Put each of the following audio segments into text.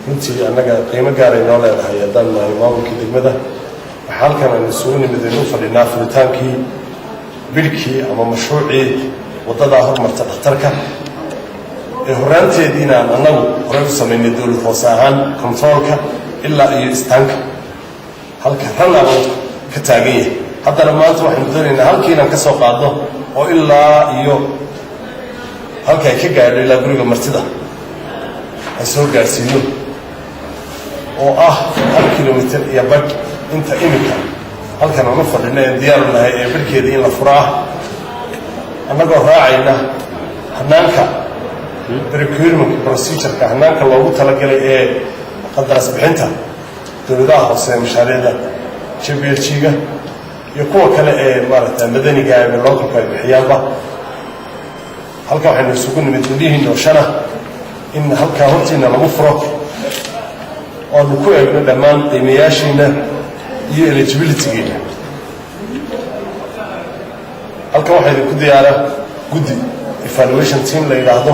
runtii annaga qiimo gaaray noo leedahay haddaan nahay maamulkii degmada waxaa halkan aan isugu nimid inuu fadhinaa furitaankii bidhkii ama mashruucii waddadaa hormarta dhakhtarka ee horraanteediina aan annagu horey u samaynay dowlad hoose ahaan kontaroolka ilaa iyo istaanka halka ranaba ka taagan yahay haddana maanta waxaynu doonaynaa halkii inaan ka soo qaadno oo ilaa iyo halka ay ka gaadho ilaa guriga martida ay soo gaadhsiino oo ah 1 kilomitir iyo badh inta imika halkan aan u fadhina ee diyaaru nahay ee bidhkeeda in la furo ah annagoo raacayna hanaanka procurement procedure-ka hanaanka loogu talagalay ee qandaras bixinta dowladaha hoose ee mashaariicda JPLG-ga iyo kuwa kale ee maaragtay madaniga ee localka ay bixiyaanba halka waxaynu isugu nimid guddihiina oo shana in halkaa hortiina lagu furo oo aanu ku eegno dhammaan qiimayaashiina iyo eligibility-geena halkan waxaa idinku diyaara guddi evaluation team la yidhaahdo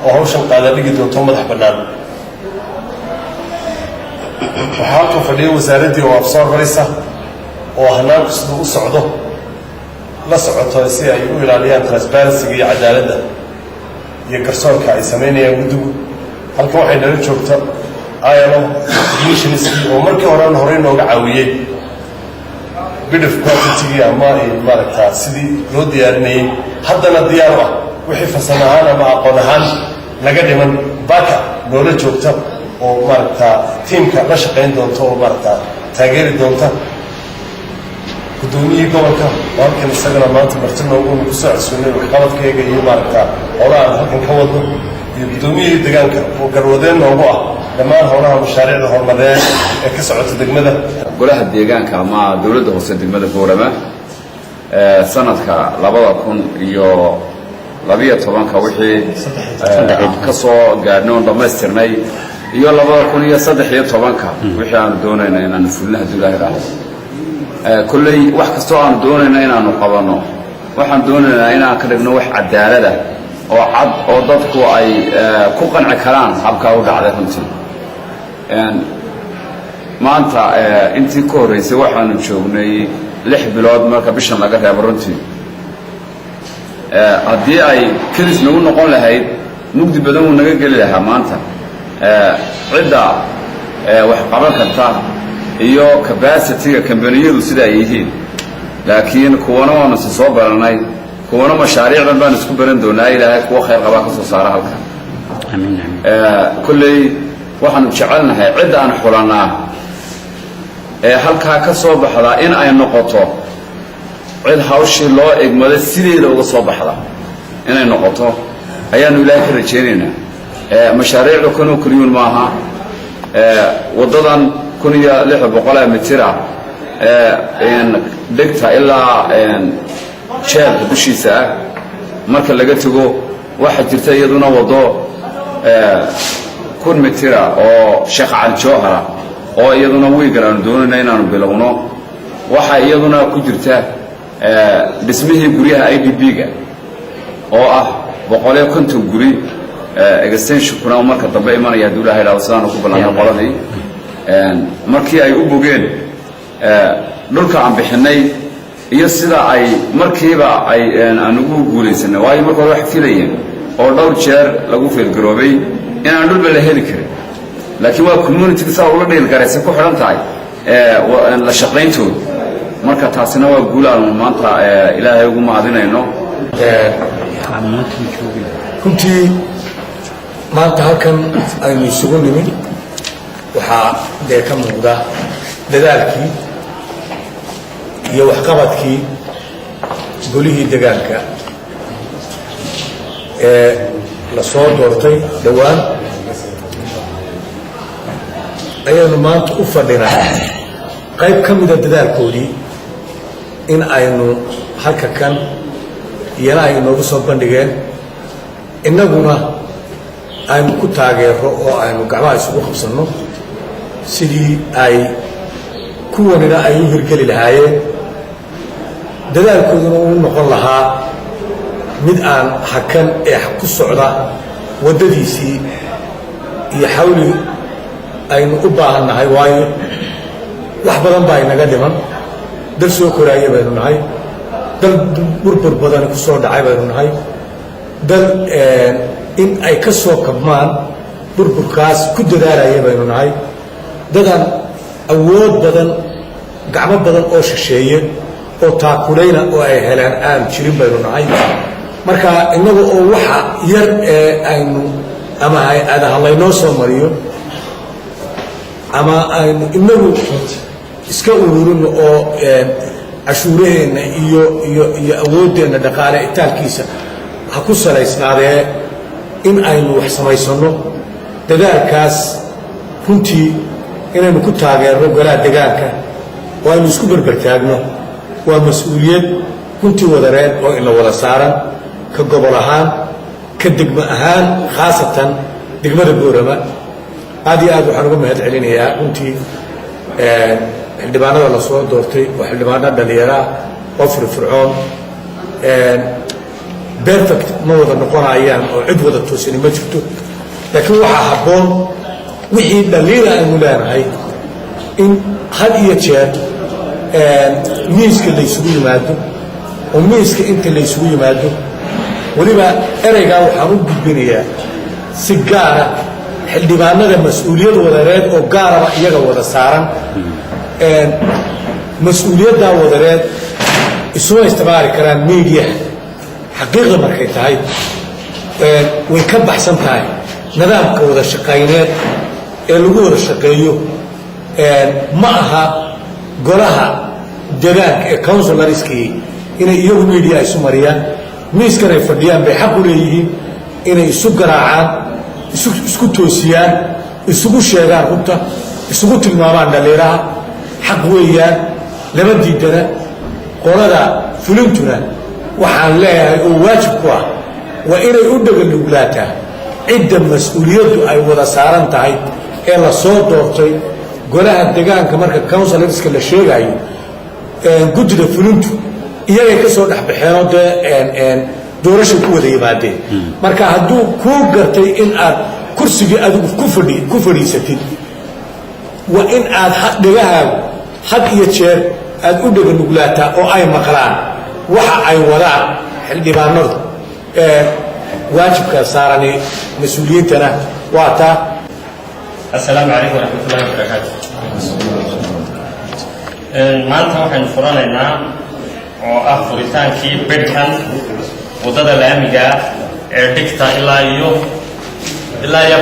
oo hawshan qaada dhigi doonto madax bannaan waxaa halkan fadhiya wasaaraddii oo absoor maraysa oo hanaanku siduu u socdo la socoto si ay u ilaaliyaan transparency-ga iyo cadaaladda iyo garsoorka ay samaynayaan guddigu halkan waxay nala joogta ILO commissionskii oo markii horey nooga caawiyey bid of quantity ama maaragtaa sidii loo diyaarinayay haddana diyaar ah wixii farsamo ahaan ama aqoon ahaan laga dhiman baka noola joogta oo maaragtaa tiimka la shaqayn doonta oo maaragtaa taageeri doonta guddoomiyihii gobolka oo halkan isagana maanta marti noogu ku soo codsoonay waxqabadkayga iyo maaragtaa howlaha aan halkan ka wadno iyo guddoomiyihii deegaanka oo garwadeen noogu ah dhammaan howlaha mashaariicda horumarineed ee ka socota degmada golaha deegaanka ama dowladda hoose degmada Boorama sanadka 2012 wixii ka soo gaadhnay oo dhamaystirnay iyo 2013 wixii aan doonaynay inaan fulinaha Ilaahay kullay wax kastoo aan doonaynay inaan qabano waxaan doonaynaa inaan ka dhigno wax cadaalad ah oo cad oo dadku ay ku qanci karaan habka u dhacday runtii maanta intii ka horeysay waxaanu joognay 6 bilood marka bishan laga reebo runtii haddii ay kelis nagu noqon lahayd mugdi badan uu naga geli lahaa maanta cidda wax qaban karta iyo capacity-ga kambaniyadu sida ay yihiin laakiin kuwana waanu soo baranay kuwana mashaariicdan baan isku baran doonaa ilaahay kuwa khayr qaba ka soo saara halkan amiin kullay waxaanu jecelnahay cid aan xulanaa ee halka ka soo baxda in ay noqoto cid hawshii loo egmada sideeda uga soo baxda inay noqoto ayaanu ilaahay ka rajaynaynaa mashaariicda kanu kuliyun maaha wadadan 1600 mitir in degta ilaa jeelka dushiisa marka laga tago waxa jirta iyaduna wado 1 mitir oo Sheekh Cali Joohara oo iyaduna wiigan aan doonayna inaanu bilowno waxa iyaduna ku jirta dhismihii guryaha IDB-ga oo ah 150 guri extension kuna marka dambe imanaya Ilaahay raasana ku ballan qoladii markii ay u bogeen dhulka aan bixinay iyo sida ay markiiba ay anugu guulaysanay waayo markii wax filayeen oo dhowr jeer lagu feelgaroobay in aan dhulba la heli karin laakiin waa community ka soo dheel gaaraysan ku xiran tahay la shaqayntooda marka taasina waa guulaan maanta Ilaahay ugu mahadinayno runtii maanta halkan aynu isugu nimid waxaa dee ka muuqda dadaalkii iyo waxqabadkii golihii deegaanka ee la soo doortay dhawaan ayaynu maanta u fadhinaa qayb ka mida dadaalkoodii in aynu halka kan iyana ay inoogu soo bandhigeen innaguna aynu ku taageero oo aynu gacmaha isugu qabsanno sidii ay kuwanina ay u hirgeli lahaayeen dadaalkooduna uu noqon lahaa mid aan hakan ee ku socda waddadiisii iyo xawli aynu u baahannahay waayo wax badan baa inaga dhiman dal soo koraaya baynu nahay dal burbur badani ku soo dhacay baynu nahay dal in ay ka soo kabmaan burburkaas ku dadaalaya baynu nahay dadaan awood badan gacmo badan oo shisheeye oo taakulayna oo ay helaan aan jirin baynu nahay marka innaga oo waxa yar aynu ama hay-adaha laynoo soo mariyo ama aynu inagu iska ururino oo cashuuraheenna iyo awooddeenna dhaqaale itaalkiisa ha ku salaysnaadee in aynu wax samaysanno dadaalkaas runtii inaynu ku taageerno golaha degaanka oo aynu isku berbertaagno waa mas-uuliyad runtii wadareed oo ina wada saaran ka gobol ahaan ka degmo ahaan khaasatan degmada boorama aad iyo aad waxaan uga mahad celinayaa runtii xildhibaanada la soo doortay oo xildhibaano dhallinyaraah oo firfircoon perfect ma wada noqonayaan oo cid wada toosani ma jirto laakiin waxaa habboon wixii dhaliila aynu leenahay in had iyo jeer miiska laysugu yimaado oo miiska inta laysugu yimaado weliba ereygaa waxaan u gudbinayaa si gaara xildhibaanada mas-uuliyad wadareed oo gaaraba iyaga wada saaran mas-uuliyaddaa wadareed isuma isticmaali karaan media xaqiiqda markay tahay way ka baxsan tahay nidaamka wada shaqayneed ee lagu wada shaqeeyo ma aha golaha degaanka ee counsilorskii inay iyagu media isu mariyaan miiskan ay fadhiyaan bay xaq u leeyihiin inay isu garaacaan isku toosiyaan isugu sheegaan runta isugu tilmaamaan dhalliiraha xaq weeyaan lama diidana qolada fulintuna waxaan leeyahay oo waajib ku ah waa inay u dhaganugulaataa cidda mas-uuliyaddu ay wada saaran tahay ee la soo doortay golaha degaanka marka counsilorska la sheegayo guddida fulintu iyagay ka soo dhexbaxeenoo dee doorashay ku wada yimaadeen marka hadduu kuu gartay in aad kursigii adigu ku fadhiisatid waa in aad dhegahaagu had iyo jeer aad u dhaganugulaataa oo ay maqlaan waxa ay wadaan xildhibaanadu waajibka saarani mas-uuliyiintana waa taa. Assalaamu calaykum waraxmatullaahi wabarakaatu. Maanta waxaynu furanaynaa oo ah furitaankii bedhkan waddada laamiga ee dhigta ilaa iyo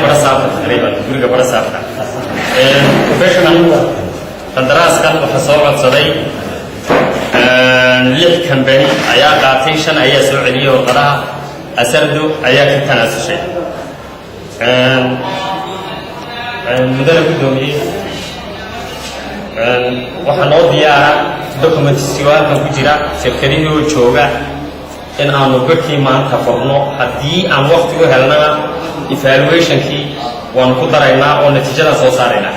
barasaafka taqriiban guriga barasaafka. Bedhkan qandaraaskan waxaa soo codsaday 6 kambani ayaa qaatay 5 ayaa soo celiyay warqadaha asardo ayaa ka tanaasushay mudane guddoomiyey waxaa noo diyaara documentisiyo halkan ku jira shirkadihii oo jooga in aanu bedhkii maanta furno haddii aan waqti u helnana evaluationkii waanu ku daraynaa oo natiijadan soo saaraynaa